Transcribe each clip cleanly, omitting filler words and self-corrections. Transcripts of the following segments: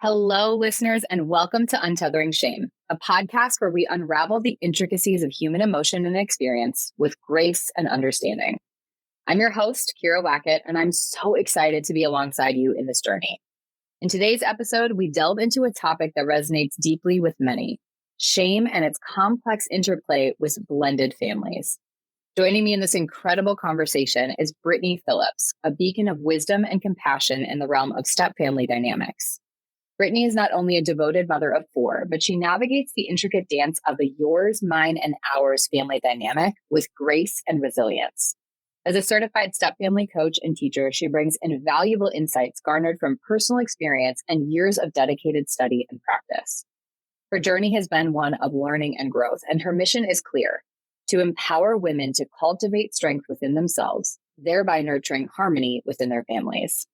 Hello, listeners, and welcome to Untethering Shame, a podcast where we unravel the intricacies of human emotion and experience with grace and understanding. I'm your host, Kira Wackett, and I'm so excited to be alongside you in this journey. In today's episode, we delve into a topic that resonates deeply with many: shame and its complex interplay with blended families. Joining me in this incredible conversation is Brittney Phillips, a beacon of wisdom and compassion in the realm of stepfamily dynamics. Brittney is not only a devoted mother of four, but she navigates the intricate dance of the yours, mine, and ours family dynamic with grace and resilience. As a certified stepfamily coach and teacher, she brings invaluable insights garnered from personal experience and years of dedicated study and practice. Her journey has been one of learning and growth, and her mission is clear: to empower women to cultivate strength within themselves, thereby nurturing harmony within their families.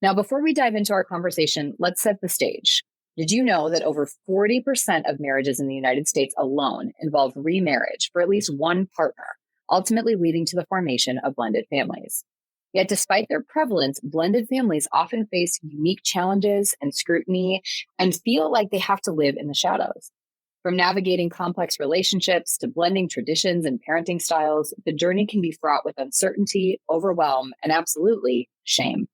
Now, before we dive into our conversation, let's set the stage. Did you know that over 40% of marriages in the United States alone involve remarriage for at least one partner, ultimately leading to the formation of blended families? Yet, despite their prevalence, blended families often face unique challenges and scrutiny and feel like they have to live in the shadows. From navigating complex relationships to blending traditions and parenting styles, the journey can be fraught with uncertainty, overwhelm, and absolutely shame.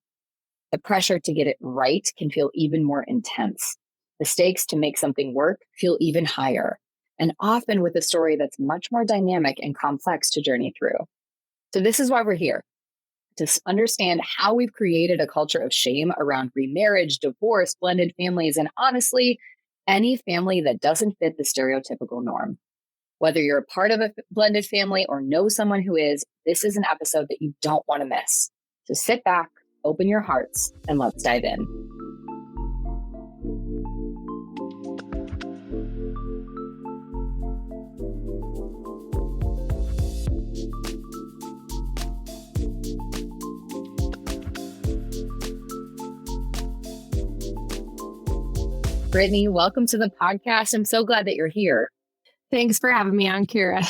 The pressure to get it right can feel even more intense. The stakes to make something work feel even higher, and often with a story that's much more dynamic and complex to journey through. So this is why we're here, to understand how we've created a culture of shame around remarriage, divorce, blended families, and honestly, any family that doesn't fit the stereotypical norm. Whether you're a part of a blended family or know someone who is, this is an episode that you don't want to miss. So sit back, open your hearts, and let's dive in. Brittney, welcome to the podcast. I'm so glad that you're here. Thanks for having me on, Kira.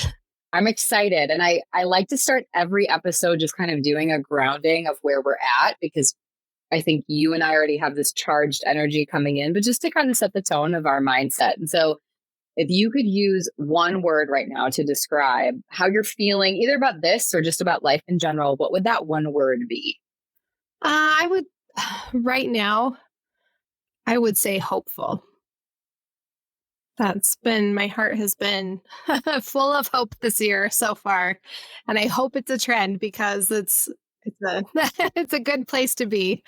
I'm excited. And I like to start every episode just kind of doing a grounding of where we're at, because I think you and I already have this charged energy coming in, but just to kind of set the tone of our mindset. And so if you could use one word right now to describe how you're feeling, either about this or just about life in general, what would that one word be? Right now, I would say hopeful. My heart has been full of hope this year so far. And I hope it's a trend because it's it's a good place to be.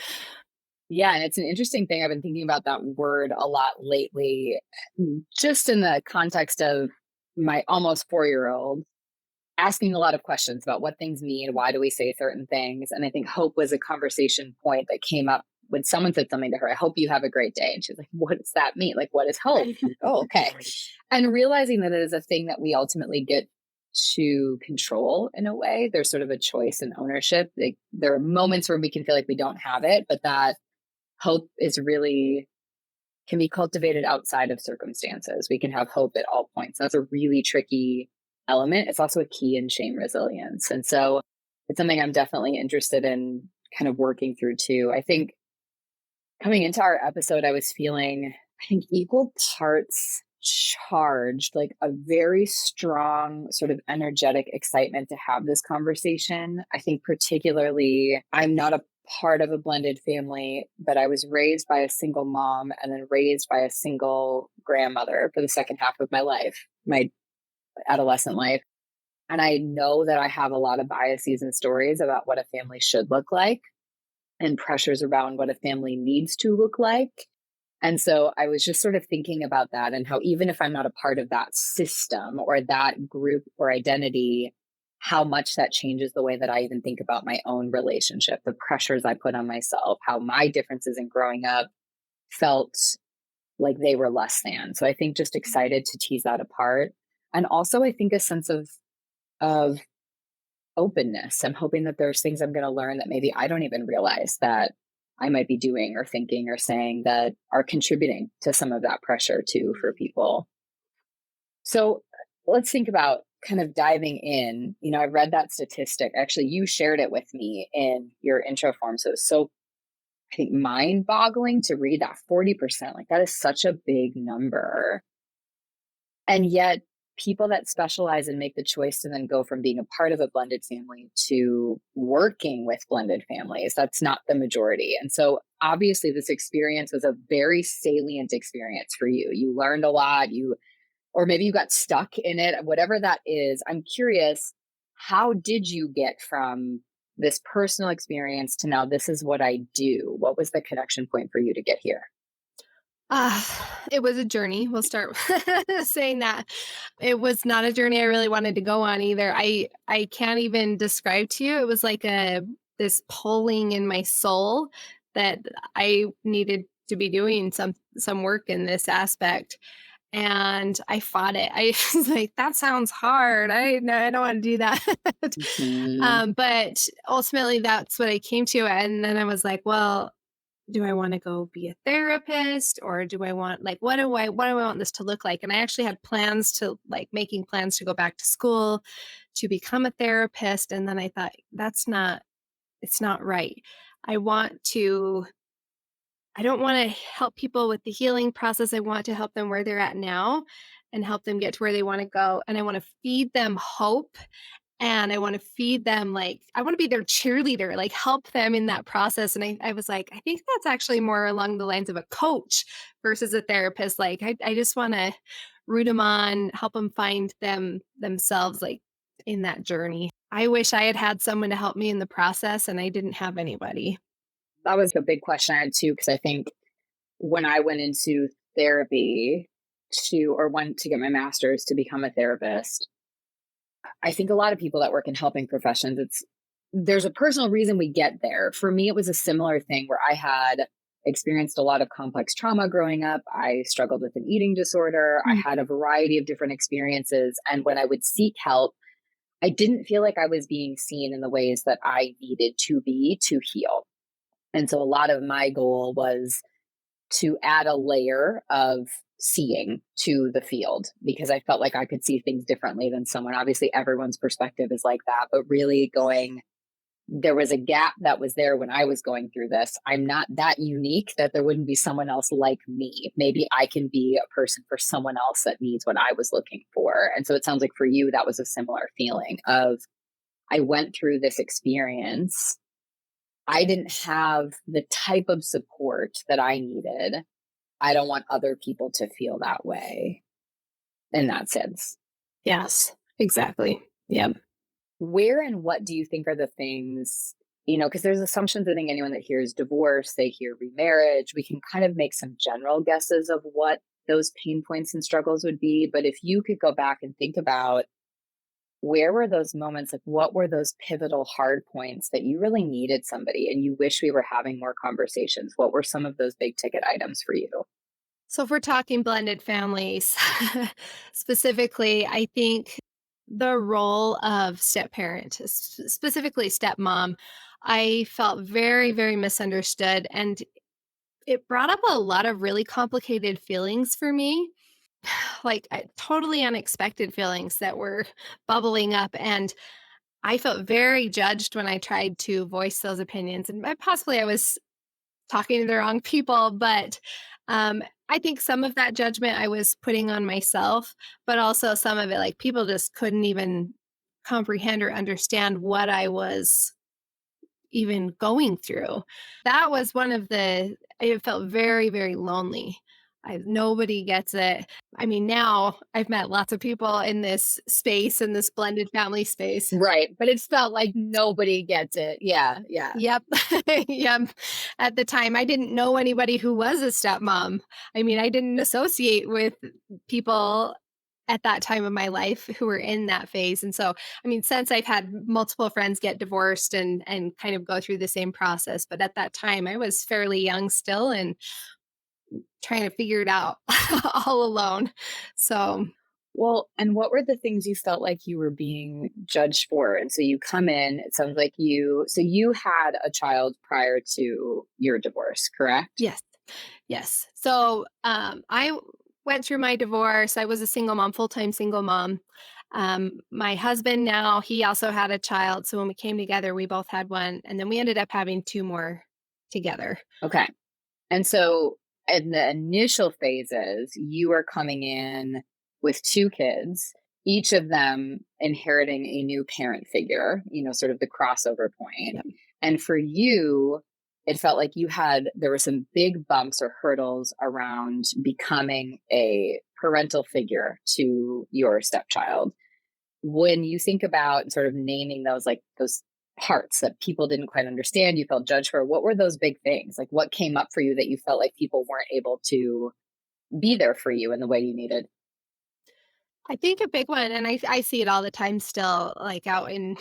Yeah, and it's an interesting thing. I've been thinking about that word a lot lately, just in the context of my almost 4-year-old asking a lot of questions about what things mean, why do we say certain things? And I think hope was a conversation point that came up when someone said something to her: I hope you have a great day. And she's like, what does that mean? Like, what is hope? Oh, okay. And realizing that it is a thing that we ultimately get to control in a way. There's sort of a choice and ownership. Like, there are moments where we can feel like we don't have it, but that hope is really can be cultivated outside of circumstances. We can have hope at all points. That's a really tricky element. It's also a key in shame resilience. And so it's something I'm definitely interested in kind of working through too. I think coming into our episode, I was feeling, I think, equal parts charged, like a very strong sort of energetic excitement to have this conversation. I think particularly, I'm not a part of a blended family, but I was raised by a single mom and then raised by a single grandmother for the second half of my life, my adolescent life. And I know that I have a lot of biases and stories about what a family should look like and pressures around what a family needs to look like. And so I was just sort of thinking about that and how even if I'm not a part of that system or that group or identity, how much that changes the way that I even think about my own relationship, the pressures I put on myself, how my differences in growing up felt like they were less than. So I think just excited to tease that apart. And also I think a sense of openness. I'm hoping that there's things I'm going to learn that maybe I don't even realize that I might be doing or thinking or saying that are contributing to some of that pressure too for people. So let's think about kind of diving in. You know, I read that statistic. Actually, you shared it with me in your intro form. So it was so I think, mind boggling to read that 40%. Like, that is such a big number. And yet, people that specialize and make the choice to then go from being a part of a blended family to working with blended families, that's not the majority. And so, obviously, this experience was a very salient experience for you. You learned a lot, or maybe you got stuck in it, whatever that is. I'm curious, how did you get from this personal experience to now this is what I do? What was the connection point for you to get here? Uh, it was a journey. We'll start saying that. It was not a journey I really wanted to go on either. I can't even describe to you. It was like a this pulling in my soul that I needed to be doing some work in this aspect. And I fought it. I was like, that sounds hard. No, I don't want to do that. Mhm. But ultimately, that's what I came to. And then I was like, well, do I want to go be a therapist, or do I want, like, what do I want this to look like? And I actually had plans to, like, making plans to go back to school to become a therapist. And then I thought, it's not right. I want to I don't want to help people with the healing process. I want to help them where they're at now and help them get to where they want to go. And I want to feed them hope, and I want to feed them, like, I want to be their cheerleader, like, help them in that process. And I was like, I think that's actually more along the lines of a coach versus a therapist. Like, I just want to root them on, help them find themselves, like, in that journey. I wish I had had someone to help me in the process, and I didn't have anybody. That was a big question I had too, because I think when I went into therapy or went to get my master's to become a therapist, I think a lot of people that work in helping professions, there's a personal reason we get there. For me, it was a similar thing where I had experienced a lot of complex trauma growing up. I struggled with an eating disorder. I had a variety of different experiences. And when I would seek help, I didn't feel like I was being seen in the ways that I needed to be to heal. And so a lot of my goal was to add a layer of seeing to the field because I felt like I could see things differently than someone. Obviously, everyone's perspective is like that, but really there was a gap that was there when I was going through this. I'm not that unique that there wouldn't be someone else like me. Maybe I can be a person for someone else that needs what I was looking for. And so it sounds like for you, that was a similar feeling of I went through this experience. I didn't have the type of support that I needed. I don't want other people to feel that way in that sense. Yes, exactly. Yep. Where and what do you think are the things, because there's assumptions. I think anyone that hears divorce, they hear remarriage, we can kind of make some general guesses of what those pain points and struggles would be. But if you could go back and think about where were those moments, like what were those pivotal hard points that you really needed somebody and you wish we were having more conversations? What were some of those big ticket items for you? So if we're talking blended families, specifically, I think the role of step parent, specifically stepmom, I felt very, very misunderstood. And it brought up a lot of really complicated feelings for me, like totally unexpected feelings that were bubbling up. And I felt very judged when I tried to voice those opinions. And possibly I was talking to the wrong people, but I think some of that judgment I was putting on myself, but also some of it, like, people just couldn't even comprehend or understand what I was even going through. That was one of it felt very, very lonely. Nobody gets it. I mean, now I've met lots of people in this space, in this blended family space. Right. But it's felt like nobody gets it. Yeah. Yeah. Yep. Yep. At the time, I didn't know anybody who was a stepmom. I mean, I didn't associate with people at that time of my life who were in that phase. And so, I mean, since I've had multiple friends get divorced and kind of go through the same process, but at that time I was fairly young still and trying to figure it out all alone. So, Well, and what were the things you felt like you were being judged for? And so you come in, it sounds like you had a child prior to your divorce, correct? yes. Yes. So, I went through my divorce. I was a single mom, full-time single mom. My husband now, he also had a child. So when we came together, we both had one. And then we ended up having two more together. Okay. And so in the initial phases, you are coming in with two kids, each of them inheriting a new parent figure, sort of the crossover point. Yep. And for you, it felt like there were some big bumps or hurdles around becoming a parental figure to your stepchild. When you think about sort of naming those parts that people didn't quite understand, you felt judged for, what were those big things? Like, what came up for you that you felt like people weren't able to be there for you in the way you needed? I think a big one, and I see it all the time still, like out in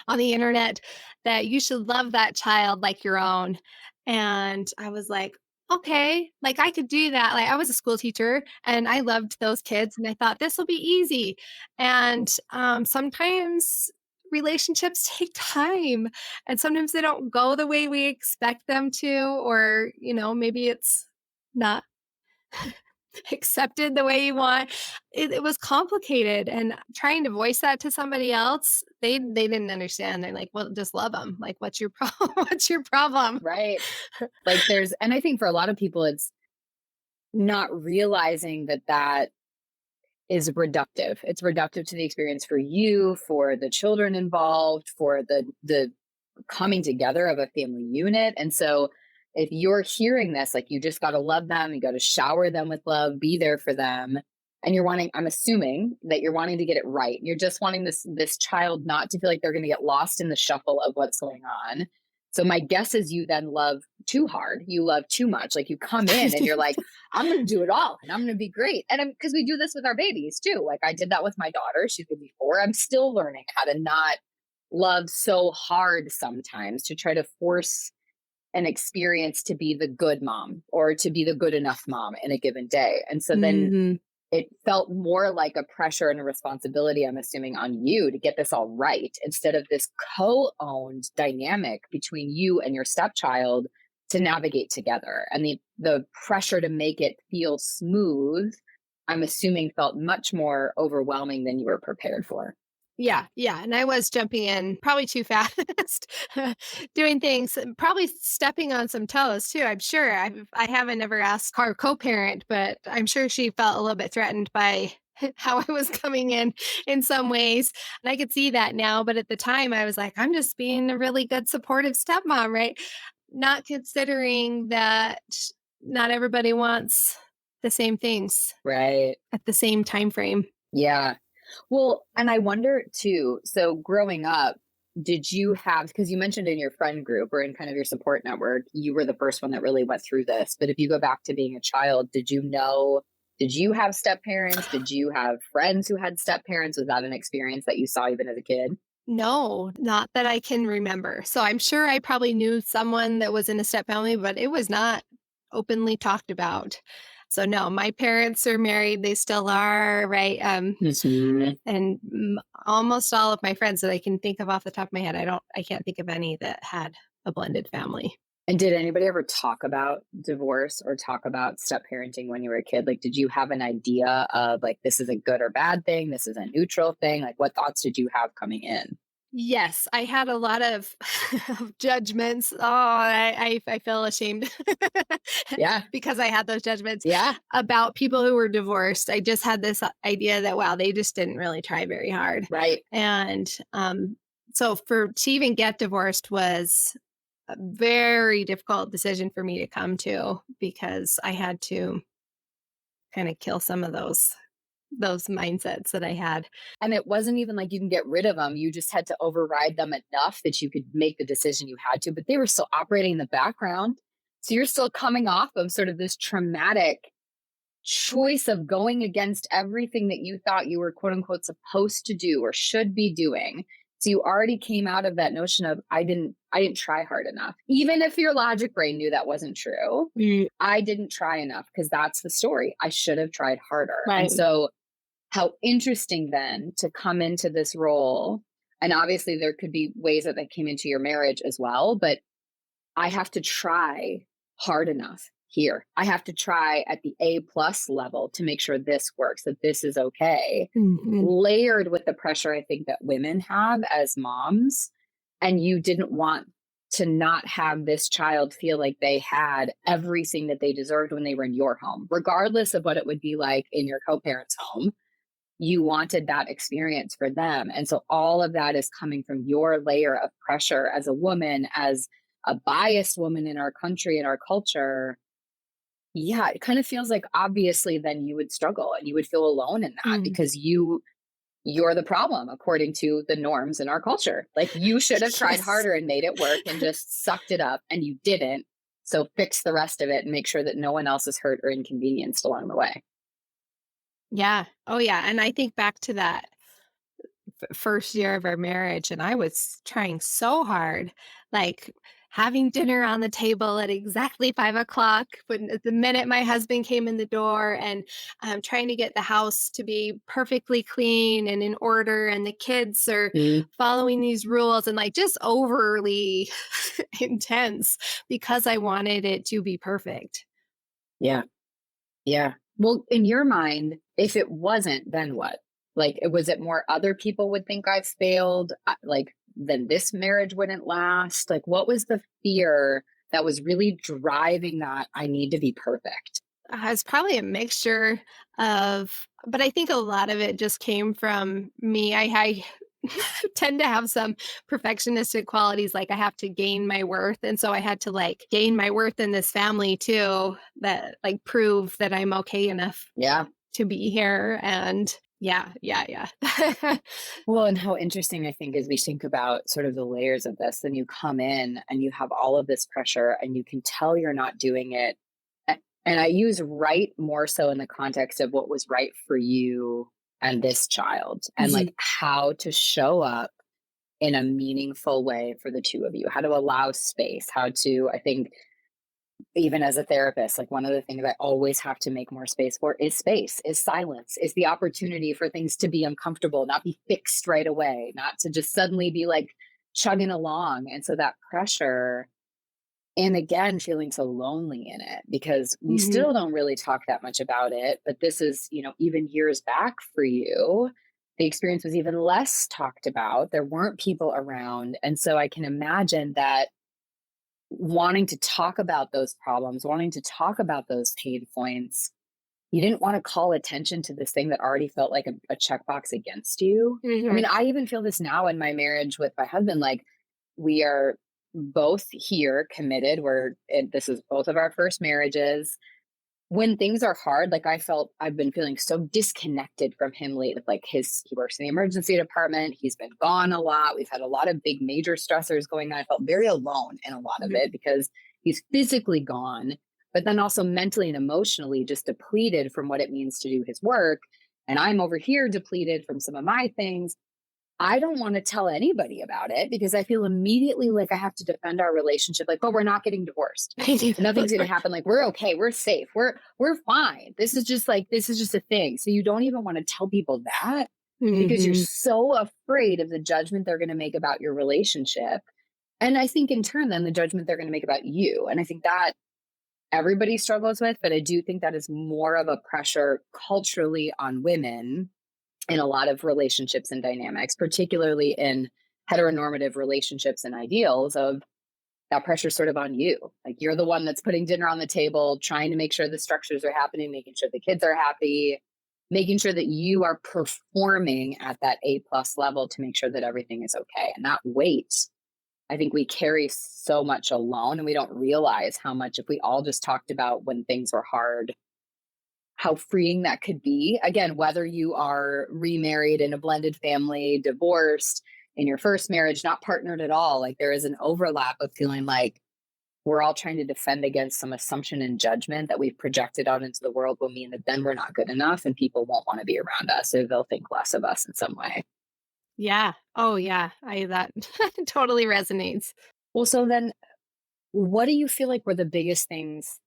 on the internet, that you should love that child like your own. And I was like, okay, like I could do that. Like I was a school teacher and I loved those kids, and I thought this will be easy. And sometimes relationships take time, and sometimes they don't go the way we expect them to, or maybe it's not accepted the way you want. It was complicated, and trying to voice that to somebody else, they didn't understand. They're like, "Well, just love them. Like, what's your problem? What's your problem?" Right. And I think for a lot of people, it's not realizing that is reductive. It's reductive to the experience for you, for the children involved, for the coming together of a family unit. And so if you're hearing this, like, you just got to love them, you got to shower them with love, be there for them. And I'm assuming that you're wanting to get it right. You're just wanting this child not to feel like they're going to get lost in the shuffle of what's going on. So my guess is you then love too hard. You love too much. Like, you come in and you're like, I'm going to do it all and I'm going to be great. And because we do this with our babies too. Like, I did that with my daughter. She's going to be 4. I'm still learning how to not love so hard sometimes, to try to force an experience to be the good mom or to be the good enough mom in a given day. And so then Mhm. it felt more like a pressure and a responsibility, I'm assuming, on you to get this all right, instead of this co-owned dynamic between you and your stepchild to navigate together. And the pressure to make it feel smooth, I'm assuming, felt much more overwhelming than you were prepared for. Yeah, yeah, and I was jumping in probably too fast, doing things, and probably stepping on some toes too. I'm sure I haven't ever asked our co-parent, but I'm sure she felt a little bit threatened by how I was coming in some ways, and I could see that now. But at the time, I was like, I'm just being a really good supportive stepmom, right? Not considering that not everybody wants the same things Right. at the same time frame. Yeah. Well, and I wonder too, so growing up, did you have, because you mentioned in your friend group or in kind of your support network, you were the first one that really went through this. But if you go back to being a child, did you have step parents? Did you have friends who had step parents? Was that an experience that you saw even as a kid? No, not that I can remember. So I'm sure I probably knew someone that was in a step family, but it was not openly talked about. So no, my parents are married. They still are, right? Mhm. And almost all of my friends that I can think of off the top of my head, I can't think of any that had a blended family. And did anybody ever talk about divorce or talk about step parenting when you were a kid? Like, did you have an idea of, like, this is a good or bad thing? This is a neutral thing? Like, what thoughts did you have coming in? Yes, I had a lot of of judgments. Oh, I feel ashamed Yeah. because I had those judgments Yeah. about people who were divorced. I just had this idea that wow, they just didn't really try very hard, Right. and so for to even get divorced was a very difficult decision for me to come to because I had to kind of kill some of those mindsets that I had. And it wasn't even like you can get rid of them. You just had to override them enough that you could make the decision you had to, but they were still operating in the background. So you're still coming off of sort of this traumatic choice of going against everything that you thought you were, quote unquote, supposed to do or should be doing. So you already came out of that notion of, I didn't try hard enough. Even if your logic brain knew that wasn't true, I didn't try enough, because that's the story. I should have tried harder. And Right. so how interesting then to come into this role. And obviously there could be ways that came into your marriage as well, but I have to try hard enough here. I have to try at the A+ level to make sure this works, that this is okay. Mhm. Layered with the pressure I think that women have as moms. And you didn't want to not have this child feel like they had everything that they deserved when they were in your home, regardless of what it would be like in your co-parent's home. You wanted that experience for them. And so all of that is coming from your layer of pressure as a woman, as a biased woman in our country, in our culture. Yeah, it kind of feels like obviously then you would struggle and you would feel alone in that Mm. because you're the problem according to the norms in our culture. Like you should have tried Yes. harder and made it work and just sucked it up and you didn't. So fix the rest of it and make sure that no one else is hurt or inconvenienced along the way. Yeah. Oh, yeah, and I think back to that first year of our marriage, and I was trying so hard, like having dinner on the table at exactly 5 o'clock when the minute my husband came in the door, and trying to get the house to be perfectly clean and in order, and the kids are Mm, following these rules, and like just overly intense because I wanted it to be perfect. yeah. Yeah. Well, in your mind, if it wasn't, then what? Like, was it more other people would think I've failed? Like, then this marriage wouldn't last? Like, what was the fear that was really driving that I need to be perfect? It's probably a mixture of, but I think a lot of it just came from me. I tend to have some perfectionistic qualities, like I have to gain my worth, and so I had to, like, gain my worth in this family too, that, like, prove that I'm okay enough Yeah. to be here, and yeah, yeah, yeah. Well, and how interesting I think as we think about sort of the layers of this, then you come in and you have all of this pressure and you can tell you're not doing it. And I use right more so in the context of what was right for you and this child and Mhm. like how to show up in a meaningful way for the two of you, how to allow space, how to, I think, even as a therapist, like one of the things I always have to make more space for is space, is silence, is the opportunity for things to be uncomfortable, not be fixed right away, not to just suddenly be like chugging along. And so that pressure, and again, feeling so lonely in it because we Mhm. still don't really talk that much about it. But this is, even years back for you, the experience was even less talked about. There weren't people around. And so I can imagine that wanting to talk about those problems, wanting to talk about those pain points, you didn't want to call attention to this thing that already felt like a checkbox against you. I mean, Mhm. I even feel this now in my marriage with my husband. Like, we are both here committed. This is both of our first marriages. When things are hard, like I've been feeling so disconnected from him lately. Like he works in the emergency department. He's been gone a lot. We've had a lot of big major stressors going on. I felt very alone in a lot of Mhm. it because he's physically gone, but then also mentally and emotionally just depleted from what it means to do his work. And I'm over here depleted from some of my things. I don't want to tell anybody about it because I feel immediately like I have to defend our relationship. Like, but we're not getting divorced. I do. Nothing's going to happen. Like, we're okay. We're safe. We're fine. This is just a thing. So you don't even want to tell people that because you're Mhm. so afraid of the judgment they're going to make about your relationship. And I think in turn, then the judgment they're going to make about you. And I think that everybody struggles with, but I do think that is more of a pressure culturally on women in a lot of relationships and dynamics, particularly in heteronormative relationships and ideals of that pressure sort of on you. Like you're the one that's putting dinner on the table, trying to make sure the structures are happening, making sure the kids are happy, making sure that you are performing at that A+ level to make sure that everything is okay. And that weight, I think we carry so much alone and we don't realize how much if we all just talked about when things were hard how freeing that could be. Again, whether you are remarried in a blended family, divorced, in your first marriage, not partnered at all, like there is an overlap of feeling like we're all trying to defend against some assumption and judgment that we've projected out into the world will mean that then we're not good enough and people won't want to be around us or they'll think less of us in some way. Yeah. Oh, yeah. I that totally resonates. Well, so then what do you feel like were the biggest things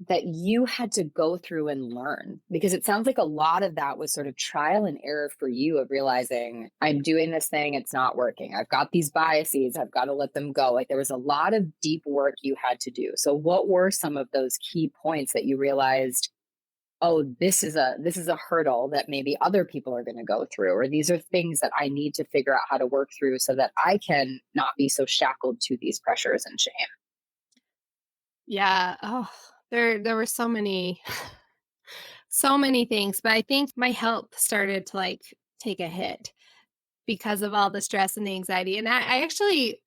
that you had to go through and learn? Because it sounds like a lot of that was sort of trial and error for you of realizing I'm doing this thing, it's not working. I've got these biases, I've got to let them go. Like there was a lot of deep work you had to do. So, what were some of those key points that you realized, oh, this is a hurdle that maybe other people are going to go through, or these are things that I need to figure out how to work through so that I can not be so shackled to these pressures and shame. Yeah. Oh, there were so many so many things, but I think my health started to like take a hit because of all the stress and the anxiety. And I actually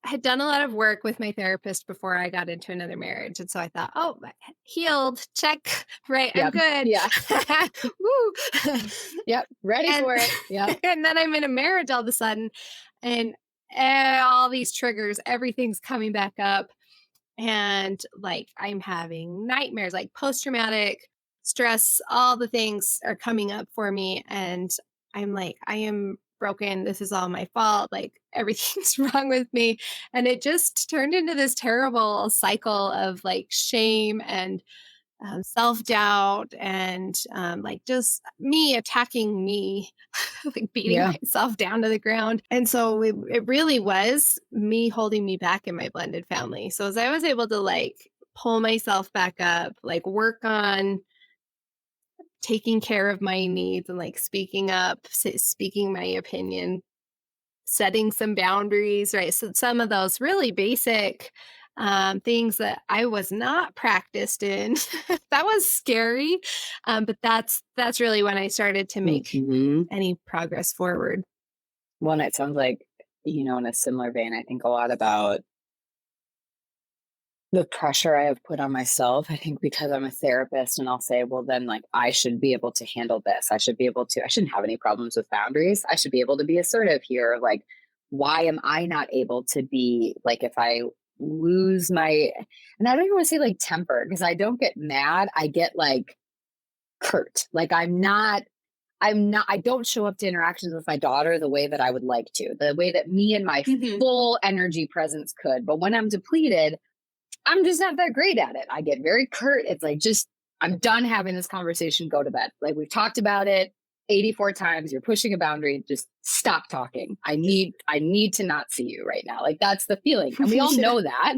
had done a lot of work with my therapist before I got into another marriage. And so I thought, oh, healed, check, right? I'm Yep. good. Yeah. Woo. Yep. Ready and, for it. Yep. and then I'm in a marriage all of a sudden, and all these triggers, everything's coming back up. And like I'm having nightmares, like post traumatic stress, all the things are coming up for me. And I'm like, I am broken. This is all my fault. Like everything's wrong with me. And it just turned into this terrible cycle of like shame and self doubt and like just me attacking me, like beating Yeah. myself down to the ground. And so it really was me holding me back in my blended family. So as I was able to like pull myself back up, like work on taking care of my needs and like speaking up, speaking my opinion, setting some boundaries, right? So some of those really basic things that I was not practiced in. That was scary, but that's really when I started to make Hmm. any progress forward. Well, and it sounds like, in a similar vein, I think a lot about the pressure I have put on myself. I think because I'm a therapist and I'll say, well, then like I should be able to handle this. I shouldn't have any problems with boundaries. I should be able to be assertive here. Like, why am I not able to be like, if I lose my, and I don't even want to say like temper because I don't get mad. I get like curt. Like I don't show up to interactions with my daughter the way that I would like to, the way that me and my Mhm. full energy presence could. But when I'm depleted, I'm just not that great at it. I get very curt. It's like, just, I'm done having this conversation. Go to bed. Like we've talked about it 84 times. You're pushing a boundary. Just stop talking. I need to not see you right now. Like that's the feeling. And we all Yeah. know that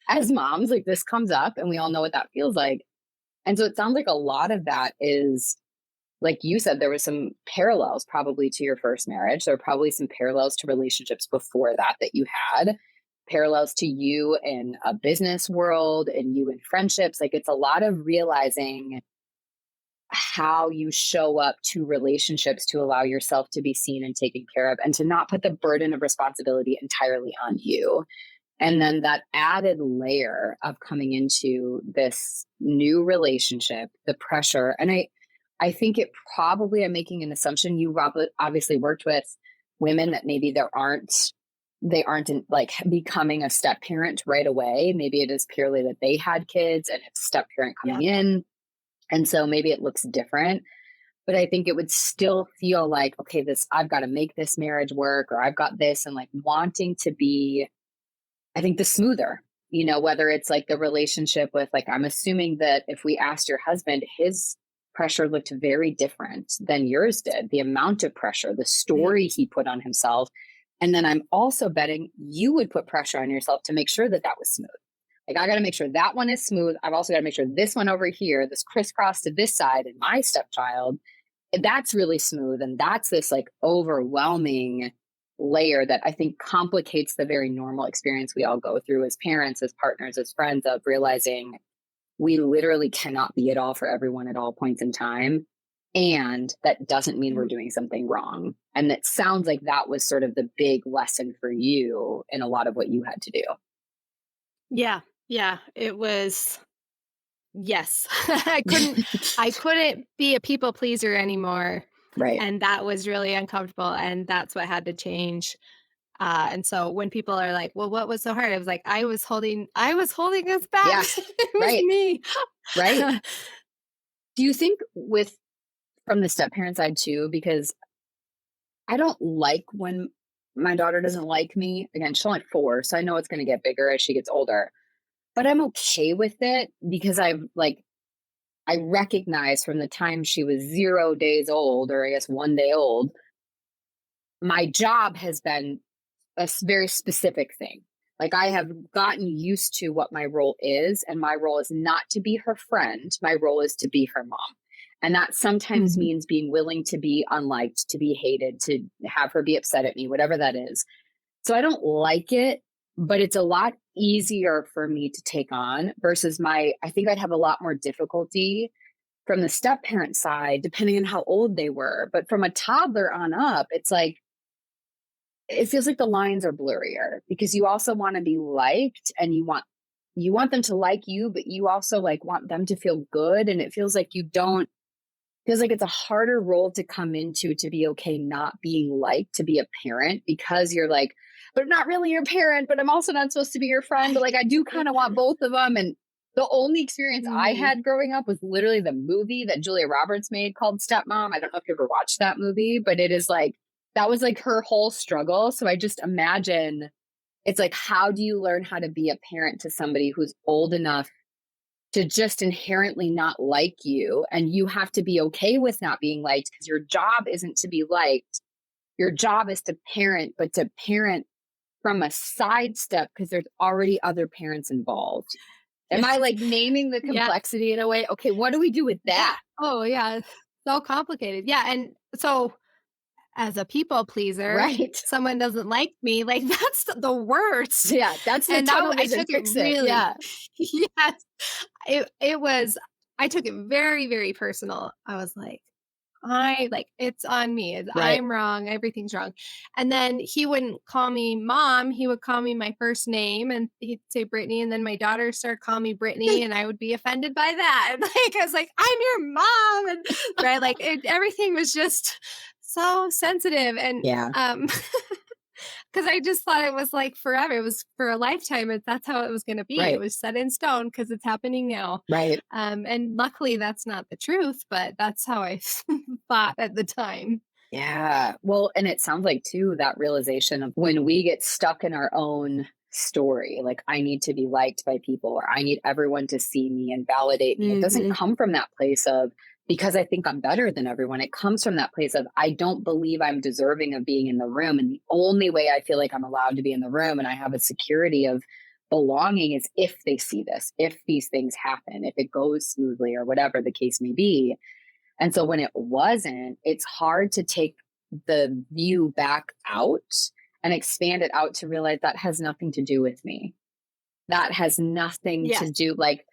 as moms, like this comes up and we all know what that feels like. And so it sounds like a lot of that is, like you said, there was some parallels probably to your first marriage. There were probably some parallels to relationships before that you had, parallels to you in a business world and you in friendships. Like it's a lot of realizing how you show up to relationships to allow yourself to be seen and taken care of and to not put the burden of responsibility entirely on you. And then that added layer of coming into this new relationship, the pressure. And I think it probably, I'm making an assumption, you obviously worked with women that maybe they aren't in, like becoming a step parent right away. Maybe it is purely that they had kids and it's a step parent Yeah. coming in. And so maybe it looks different, but I think it would still feel like, okay, I've got to make this marriage work, or I've got this, and like wanting to be, I think, the smoother, whether it's like the relationship with, like, I'm assuming that if we asked your husband, his pressure looked very different than yours did. The amount of pressure, the Mhm. story he put on himself. And then I'm also betting you would put pressure on yourself to make sure that that was smooth. Like, I got to make sure that one is smooth. I've also got to make sure this one over here, this crisscross to this side, and my stepchild, that's really smooth. And that's this like overwhelming layer that I think complicates the very normal experience we all go through as parents, as partners, as friends, of realizing we literally cannot be it all for everyone at all points in time. And that doesn't mean we're Mhm. doing something wrong. And it sounds like that was sort of the big lesson for you in a lot of what you had to do. Yeah. Yeah. It was. Yes. I couldn't be a people pleaser anymore. Right. And that was really uncomfortable. And that's what had to change. And so when people are like, well, what was so hard? I was like, I was holding us back. Yeah. It was Right. me. Right. Do you think from the step parent side too, because I don't like when my daughter doesn't like me. Again, she's only 4, so I know it's going to get bigger as she gets older. But I'm okay with it because I recognize from the time she was 0 days old, or I guess 1 day old, my job has been a very specific thing. Like I have gotten used to what my role is, and my role is not to be her friend. My role is to be her mom. And that sometimes Mhm. means being willing to be unliked, to be hated, to have her be upset at me, whatever that is. So I don't like it, but it's a lot easier for me to take on versus I think I'd have a lot more difficulty from the step parent side, depending on how old they were. But from a toddler on up, it's like, it feels like the lines are blurrier because you also want to be liked and you want them to like you, but you also like want them to feel good. And it feels like feels like it's a harder role to come into to be okay not being liked, to be a parent, because you're like, but I'm not really your parent, but I'm also not supposed to be your friend. But like I do kind of want both of them. And the only experience I Mhm. had growing up was literally the movie that Julia Roberts made called Stepmom. I don't know if you ever watched that movie, but it is like that was like her whole struggle. So I just imagine it's like, how do you learn how to be a parent to somebody who's old enough to just inherently not like you? And you have to be okay with not being liked because your job isn't to be liked. Your job is to parent, but to parent from a sidestep because there's already other parents involved. Am I Yes. like naming the Yeah. complexity in a way? Okay, what do we do with Yeah. that? Oh, yeah. So complicated. Yeah, and so as a people pleaser, Right. someone doesn't like me, like, that's the worst. Yeah, that's the And that tunnel I vision. took it Fix it. really Yeah. yes. It was I took it very, very personal. I was like, it's on me. Right. I'm wrong. Everything's wrong. And then he wouldn't call me mom. He would call me my first name and he'd say Brittany. And then my daughter started calling me Brittany and I would be offended by that. And like, I was like, I'm your mom. And right. Like everything was just so sensitive. And, Yeah. because I just thought it was like forever. It was for a lifetime. That's how it was going to be. It Right. was set in stone because it's happening now. Right. And luckily, that's not the truth, but that's how I thought at the time. Yeah. Well, and it sounds like too that realization of when we get stuck in our own story, like I need to be liked by people or I need everyone to see me and validate me. It doesn't Mhm. come from that place of because I think I'm better than everyone. It comes from that place of I don't believe I'm deserving of being in the room. And the only way I feel like I'm allowed to be in the room and I have a security of belonging is if they see this, if these things happen, if it goes smoothly or whatever the case may be. And so when it wasn't, it's hard to take the view back out and expand it out to realize that has nothing to do with me. That has nothing to Yes. do, like,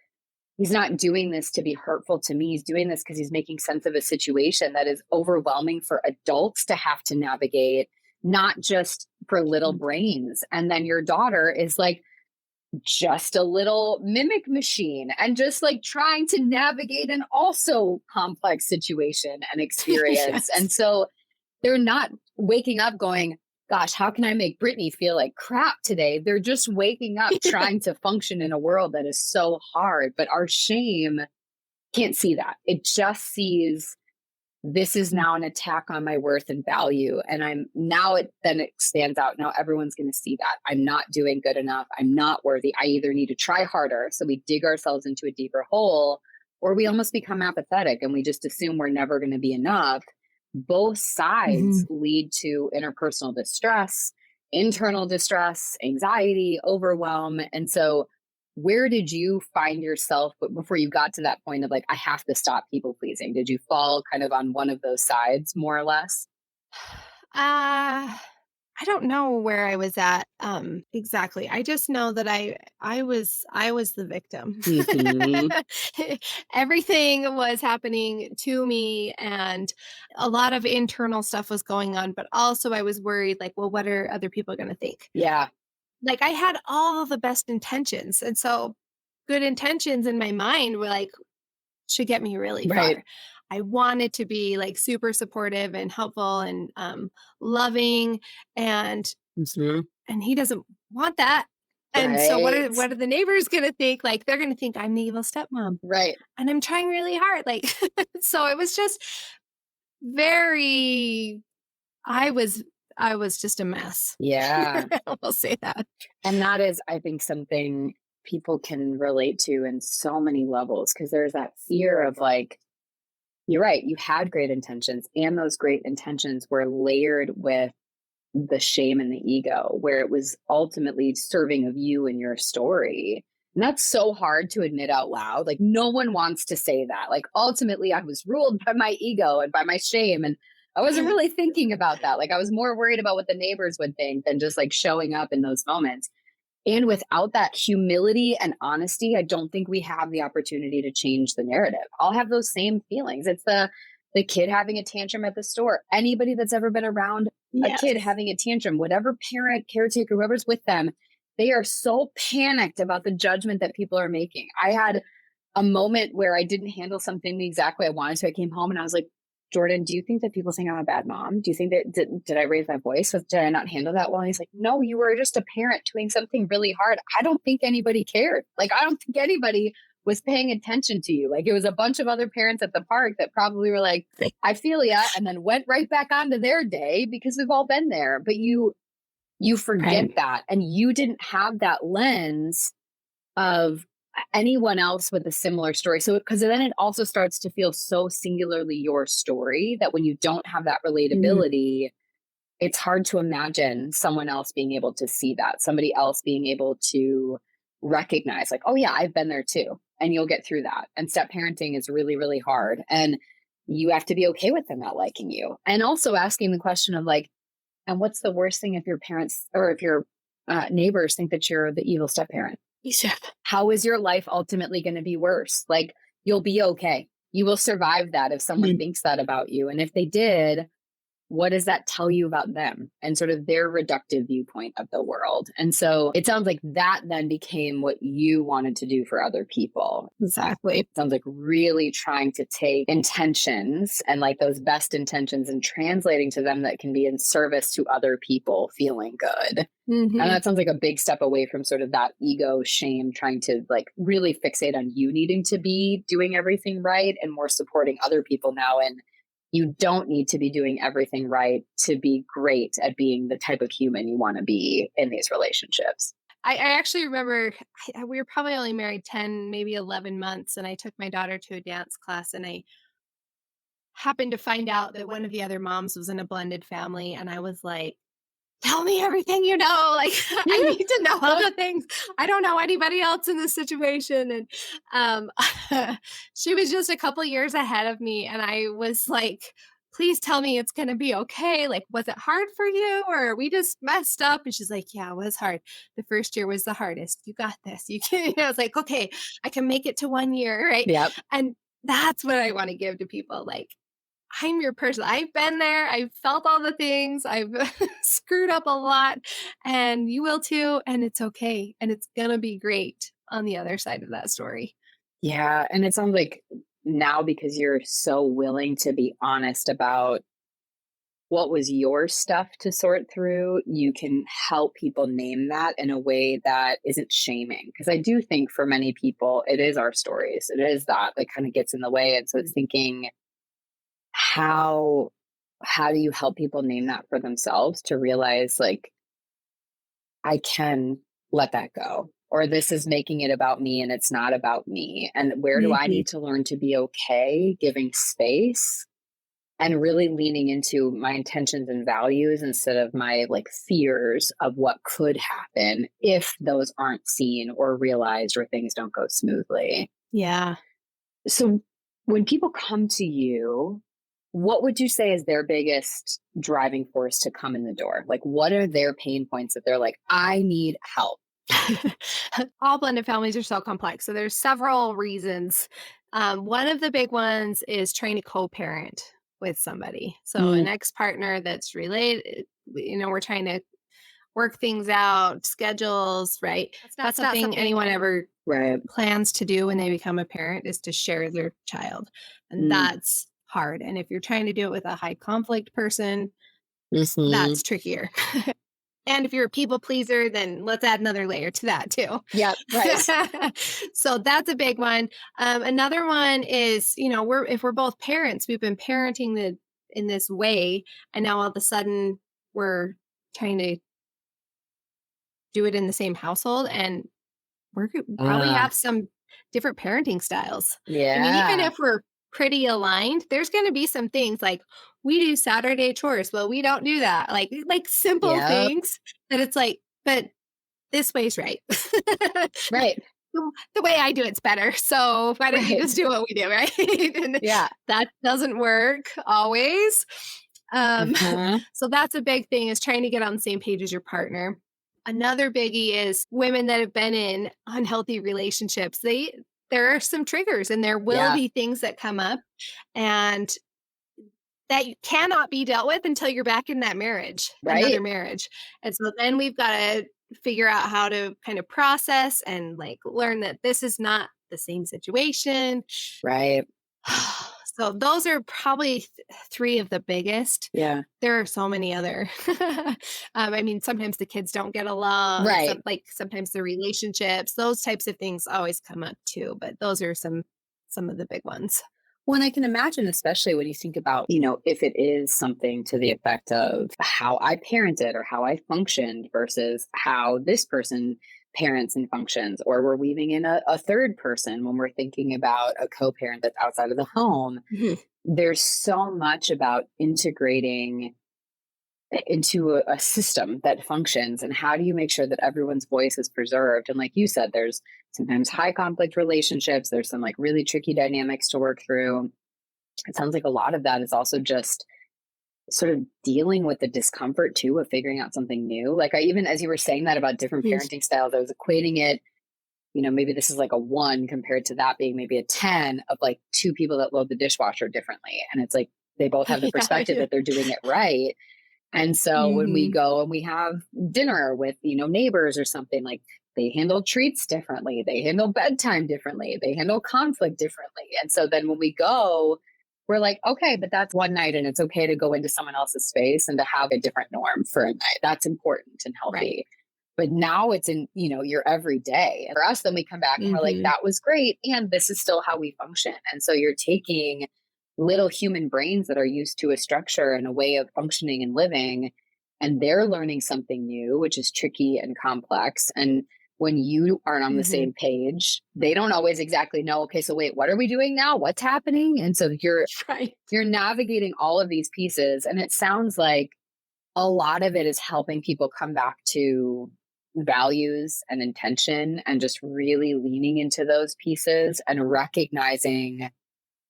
he's not doing this to be hurtful to me. He's doing this because he's making sense of a situation that is overwhelming for adults to have to navigate, not just for little Mhm. brains. And then your daughter is like, just a little mimic machine and just like trying to navigate an also complex situation and experience. Yes. And so they're not waking up going, gosh, how can I make Brittany feel like crap today? They're just waking up trying to function in a world that is so hard. But our shame can't see that. It just sees this is Mm. now an attack on my worth and value. And I'm now it stands out. Now everyone's going to see that I'm not doing good enough. I'm not worthy. I either need to try harder. So we dig ourselves into a deeper hole, or we almost become apathetic and we just assume we're never going to be enough. Both sides Mhm. lead to interpersonal distress, internal distress, anxiety, overwhelm. And so where did you find yourself before you got to that point of like, I have to stop people pleasing? Did you fall kind of on one of those sides, more or less? Uh, I don't know where I was at, exactly. I just know that I was the victim. Hmm. Everything was happening to me, and a lot of internal stuff was going on, but also I was worried, like, well, what are other people gonna think? Yeah. Like, I had all the best intentions, and so good intentions in my mind were like, should get me really Right. far. I wanted to be like super supportive and helpful and loving, and Hmm. he doesn't want that. And so Right. what are the neighbors gonna think? Like they're gonna think I'm the evil stepmom. Right. And I'm trying really hard. Like so it was just very I was I was just a mess. Yeah. We'll say that. And that is, I think, something people can relate to in so many levels because there's that fear of like, you're right, you had great intentions, and those great intentions were layered with the shame and the ego, where it was ultimately serving of you and your story. And that's so hard to admit out loud. Like, no one wants to say that. Like, ultimately, I was ruled by my ego and by my shame. And I wasn't really thinking about that. Like, I was more worried about what the neighbors would think than just like showing up in those moments. And without that humility and honesty, I don't think we have the opportunity to change the narrative. I'll have those same feelings. It's the kid having a tantrum at the store. Anybody that's ever been around a kid Yes. having a tantrum, whatever parent, caretaker, whoever's with them, they are so panicked about the judgment that people are making. I had a moment where I didn't handle something the exact way I wanted to. I came home and I was like, Jordan, do you think that people think I'm a bad mom? Do you think that did I raise my voice? Did I not handle that well? And he's like, no, you were just a parent doing something really hard. I don't think anybody cared. Like, I don't think anybody was paying attention to you. Like, it was a bunch of other parents at the park that probably were like, I feel ya, and then went right back onto their day because we've all been there. But you forget Right. that. And you didn't have that lens of anyone else with a similar story. So, because then it also starts to feel so singularly your story that when you don't have that Mhm. relatability, it's hard to imagine someone else being able to see that, somebody else being able to recognize, like, oh, yeah, I've been there too. And you'll get through that. And step parenting is really, really hard. And you have to be okay with them not liking you. And also asking the question of, like, and what's the worst thing if your parents or if your neighbors think that you're the evil step parent? Yeah. How is your life ultimately going to be worse? Like, you'll be okay. You will survive that if someone Mhm. thinks that about you. And if they did, what does that tell you about them and sort of their reductive viewpoint of the world? And so it sounds like that then became what you wanted to do for other people. Exactly. Sounds like really trying to take intentions and like those best intentions and translating to them that can be in service to other people feeling good. And Mhm. that sounds like a big step away from sort of that ego shame, trying to like really fixate on you needing to be doing everything right and more supporting other people now. And you don't need to be doing everything right to be great at being the type of human you want to be in these relationships. I actually remember we were probably only married 10, maybe 11 months, and I took my daughter to a dance class, and I happened to find out that one of the other moms was in a blended family, and I was like, tell me everything you know. Like, I need to know all the things. I don't know anybody else in this situation. And she was just a couple years ahead of me. And I was like, please tell me it's going to be okay. Like, was it hard for you or we just messed up? And she's like, yeah, it was hard. The first year was the hardest. You got this. You can. I was like, okay, I can make it to 1 year. Right. Yep. And that's what I want to give to people. Like, I'm your person. I've been there. I've felt all the things. I've screwed up a lot, and you will too. And it's okay. And it's going to be great on the other side of that story. Yeah. And it sounds like now, because you're so willing to be honest about what was your stuff to sort through, you can help people name that in a way that isn't shaming. Because I do think for many people, it is our stories. It is that kind of gets in the way. And so it's thinking, how how do you help people name that for themselves to realize, like, I can let that go, or this is making it about me and it's not about me, and where do I Mhm. need to learn to be okay giving space and really leaning into my intentions and values instead of my like fears of what could happen if those aren't seen or realized or things don't go smoothly. Yeah. So when people come to you, what would you say is their biggest driving force to come in the door? Like, what are their pain points that they're like, I need help? All blended families are so complex. So there's several reasons. One of the big ones is trying to co-parent with somebody. So an Mm, ex-partner that's related, we're trying to work things out, schedules, right? That's not something anyone ever right. plans to do when they become a parent is to share their child. And Mm, that's hard. And if you're trying to do it with a high conflict person, hmm. that's trickier. And if you're a people pleaser, then let's add another layer to that too. Yep. Right. So that's a big one. Another one is, if we're both parents, we've been parenting in this way, and now all of a sudden we're trying to do it in the same household, and probably Ah, have some different parenting styles. I mean, even yeah. if we're pretty aligned, there's going to be some things like we do Saturday chores. Well, we don't do that. Like simple Yep. things that it's like, but this way's right. Right. The way I do it's better. So why don't you Right. just do what we do, right? And Yeah. that doesn't work always. Um, Uh-huh. so that's a big thing is trying to get on the same page as your partner. Another biggie is women that have been in unhealthy relationships. There are some triggers and there will Yeah. be things that come up and that you cannot be dealt with until you're back in that marriage, another Right. marriage. And so then we've got to figure out how to kind of process and like learn that this is not the same situation. Right. So those are probably three of the biggest. Yeah. There are so many other. I mean, sometimes the kids don't get along. Right. Sometimes the relationships, those types of things always come up too. But those are some of the big ones. Well, and I can imagine, especially when you think about, if it is something to the effect of how I parented or how I functioned versus how this person parents and functions, or we're weaving in a third person when we're thinking about a co parent that's outside of the home. Mhm. There's so much about integrating into a system that functions, and how do you make sure that everyone's voice is preserved. And like you said, there's sometimes high conflict relationships, there's some like really tricky dynamics to work through. It sounds like a lot of that is also just sort of dealing with the discomfort too of figuring out something new. Like, I even, as you were saying that about different Yes. parenting styles, I was equating it, maybe this is like a 1 compared to that being maybe a 10 of like two people that load the dishwasher differently, and it's like they both have the Yeah, perspective yeah. that they're doing it right. And so when we Mhm. go and we have dinner with, neighbors or something, like they handle treats differently, they handle bedtime differently, they handle conflict differently. And so then when we go, we're like, okay, but that's one night and it's okay to go into someone else's space and to have a different norm for a night. That's important and Right. healthy. But now it's in, your everyday. And for us, then we come back and we're like, Mhm. that was great. And this is still how we function. And so you're taking little human brains that are used to a structure and a way of functioning and living, and they're learning something new, which is tricky and complex. And when you aren't on the Mhm. same page, they don't always exactly know, okay, so wait, what are we doing now? What's happening? And so you're Right. you're navigating all of these pieces, and it sounds like a lot of it is helping people come back to values and intention, and just really leaning into those pieces and recognizing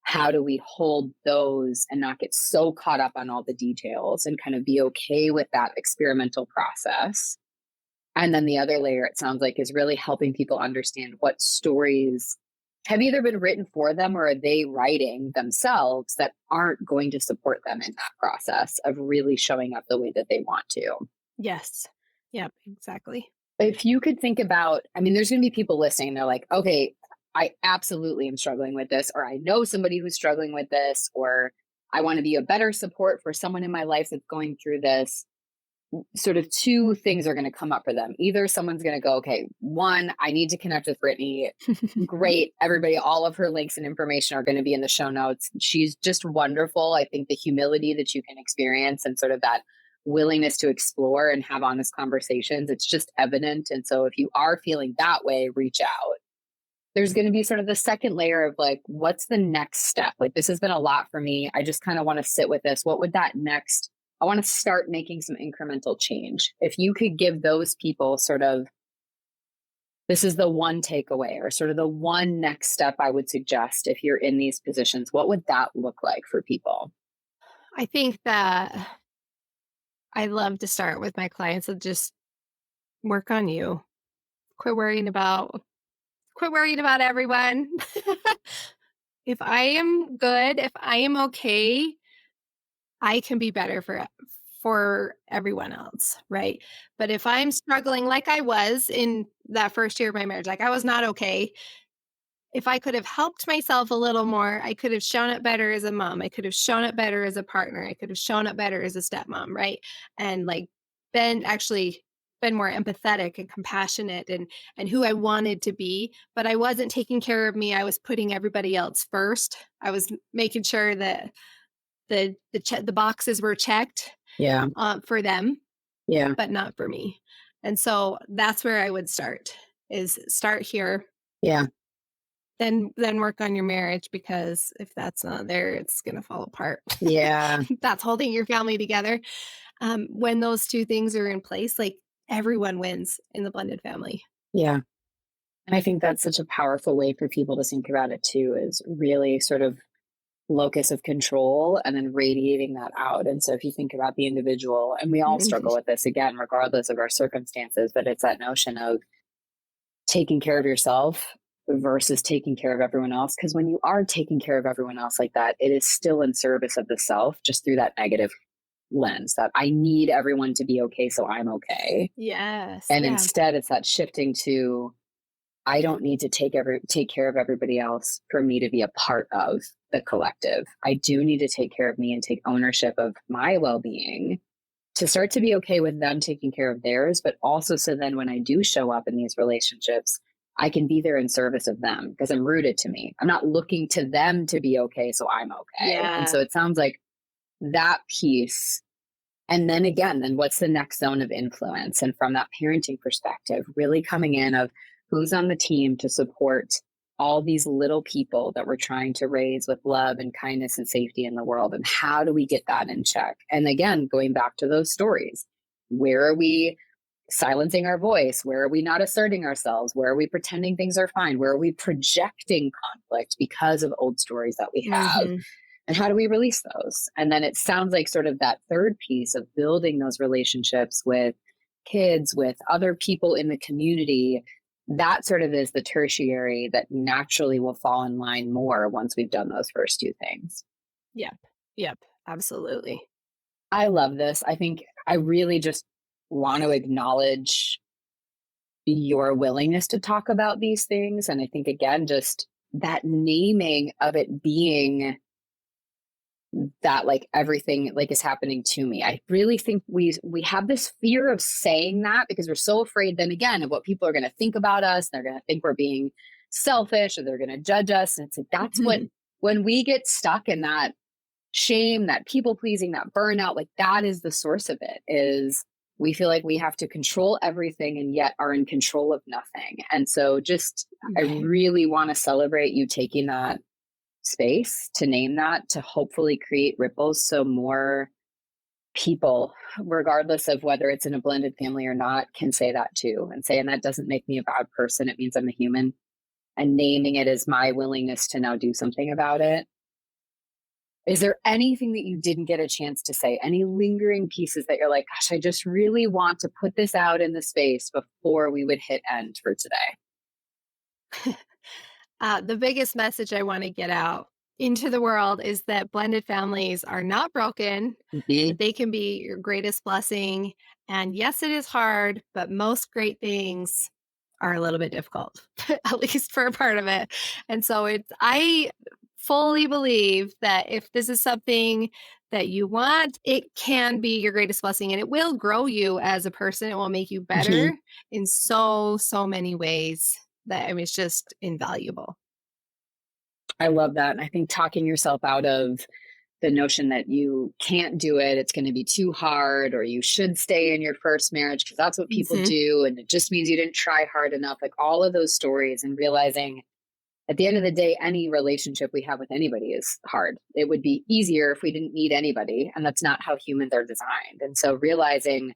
how do we hold those and not get so caught up on all the details and kind of be okay with that experimental process. And then the other layer, it sounds like, is really helping people understand what stories have either been written for them or are they writing themselves that aren't going to support them in that process of really showing up the way that they want to. Yes. Yep, exactly. If you could think about, I mean, there's going to be people listening, they're like, okay, I absolutely am struggling with this, or I know somebody who's struggling with this, or I want to be a better support for someone in my life that's going through this. Sort of two things are going to come up for them. Either someone's going to go, okay, one, I need to connect with Brittney. Great. Everybody, all of her links and information are going to be in the show notes. She's just wonderful. I think the humility that you can experience and sort of that willingness to explore and have honest conversations, it's just evident. And so if you are feeling that way, reach out. There's going to be sort of the second layer of like, what's the next step? Like, this has been a lot for me. I just kind of want to sit with this. What would that next? I want to start making some incremental change. If you could give those people sort of, this is the one takeaway or sort of the one next step I would suggest if you're in these positions, what would that look like for people? I think that I love to start with my clients and just work on you. Quit worrying about quit worrying about everyone. If I am good, if I am okay, I can be better for everyone else, right? But if I'm struggling like I was in that first year of my marriage, like I was not okay. If I could have helped myself a little more, I could have shown up better as a mom. I could have shown up better as a partner. I could have shown up better as a stepmom, right? And like been more empathetic and compassionate and who I wanted to be, but I wasn't taking care of me. I was putting everybody else first. I was making sure that the boxes were checked Yeah. for them, Yeah. but not for me. And so that's where I would start is start here Yeah. then work on your marriage, because if that's not there, it's gonna fall apart. Yeah. That's holding your family together. When those 2 things are in place, like, everyone wins in the blended family. Yeah. And I think that's such a powerful way for people to think about it too, is really sort of locus of control and then radiating that out. And so if you think about the individual, and we all Mhm. struggle with this again, regardless of our circumstances, but it's that notion of taking care of yourself versus taking care of everyone else. Because when you are taking care of everyone else like that, it is still in service of the self, just through that negative lens that I need everyone to be okay, so I'm okay. Yes, And yeah. instead, it's that shifting to I don't need to take care of everybody else for me to be a part of the collective. I do need to take care of me and take ownership of my well-being to start to be okay with them taking care of theirs, but also so then when I do show up in these relationships, I can be there in service of them because I'm rooted to me. I'm not looking to them to be okay, so I'm okay. And Yeah. so it sounds like that piece. And then again, then what's the next zone of influence? And from that parenting perspective, really coming in of who's on the team to support all these little people that we're trying to raise with love and kindness and safety in the world. And how do we get that in check? And again, going back to those stories, where are we silencing our voice? Where are we not asserting ourselves? Where are we pretending things are fine? Where are we projecting conflict because of old stories that we have? Mhm. And how do we release those? And then it sounds like sort of that third piece of building those relationships with kids, with other people in the community. That sort of is the tertiary that naturally will fall in line more once we've done those first two things. Yep. Yep. Absolutely. I love this. I think I really just want to acknowledge your willingness to talk about these things. And I think, again, just that naming of it being that like everything like is happening to me. I really think we have this fear of saying that because we're so afraid then again of what people are going to think about us. They're going to think we're being selfish or they're going to judge us. And it's like that's what Mhm. when we get stuck in that shame, that people pleasing, that burnout, like that is the source of it is we feel like we have to control everything and yet are in control of nothing. And so just I Right. really want to celebrate you taking that space to name that to hopefully create ripples so more people, regardless of whether it's in a blended family or not, can say that too and say, and that doesn't make me a bad person. It means I'm a human. And naming it as my willingness to now do something about it. Is there anything that you didn't get a chance to say? Any lingering pieces that you're like, gosh, I just really want to put this out in the space before we would hit end for today? The biggest message I want to get out into the world is that blended families are not broken, that Mhm. they can be your greatest blessing. And yes, it is hard, but most great things are a little bit difficult, at least for a part of it. And so I fully believe that if this is something that you want, it can be your greatest blessing and it will grow you as a person. It will make you Mhm. better in so many ways that I mean, it's just invaluable. I love that. And I think talking yourself out of the notion that you can't do it, it's going to be too hard, or you should stay in your first marriage because that's what people Mhm. do. And it just means you didn't try hard enough. Like all of those stories, and realizing at the end of the day, any relationship we have with anybody is hard. It would be easier if we didn't need anybody. And that's not how humans are designed. And so realizing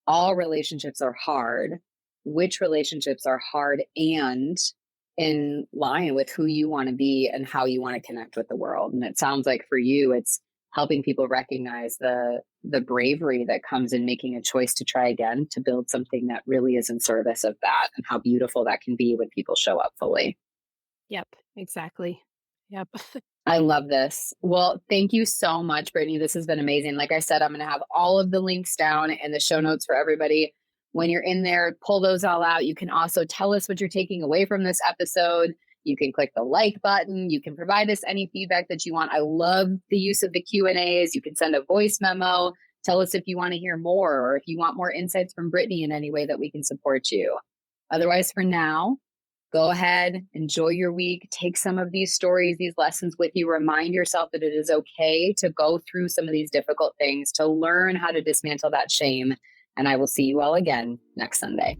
all relationships are hard, which relationships are hard and in line with who you want to be and how you want to connect with the world. And it sounds like for you, it's helping people recognize the bravery that comes in making a choice to try again, to build something that really is in service of that, and how beautiful that can be when people show up fully. Yep, exactly. Yep. I love this. Well, thank you so much, Brittany. This has been amazing. Like I said, I'm going to have all of the links down in the show notes for everybody. When you're in there, pull those all out. You can also tell us what you're taking away from this episode. You can click the like button. You can provide us any feedback that you want. I love the use of the Q&As. You can send a voice memo. Tell us if you want to hear more or if you want more insights from Brittany in any way that we can support you. Otherwise, for now, go ahead, enjoy your week, take some of these stories, these lessons with you. Remind yourself that it is okay to go through some of these difficult things, to learn how to dismantle that shame. And I will see you all again next Sunday.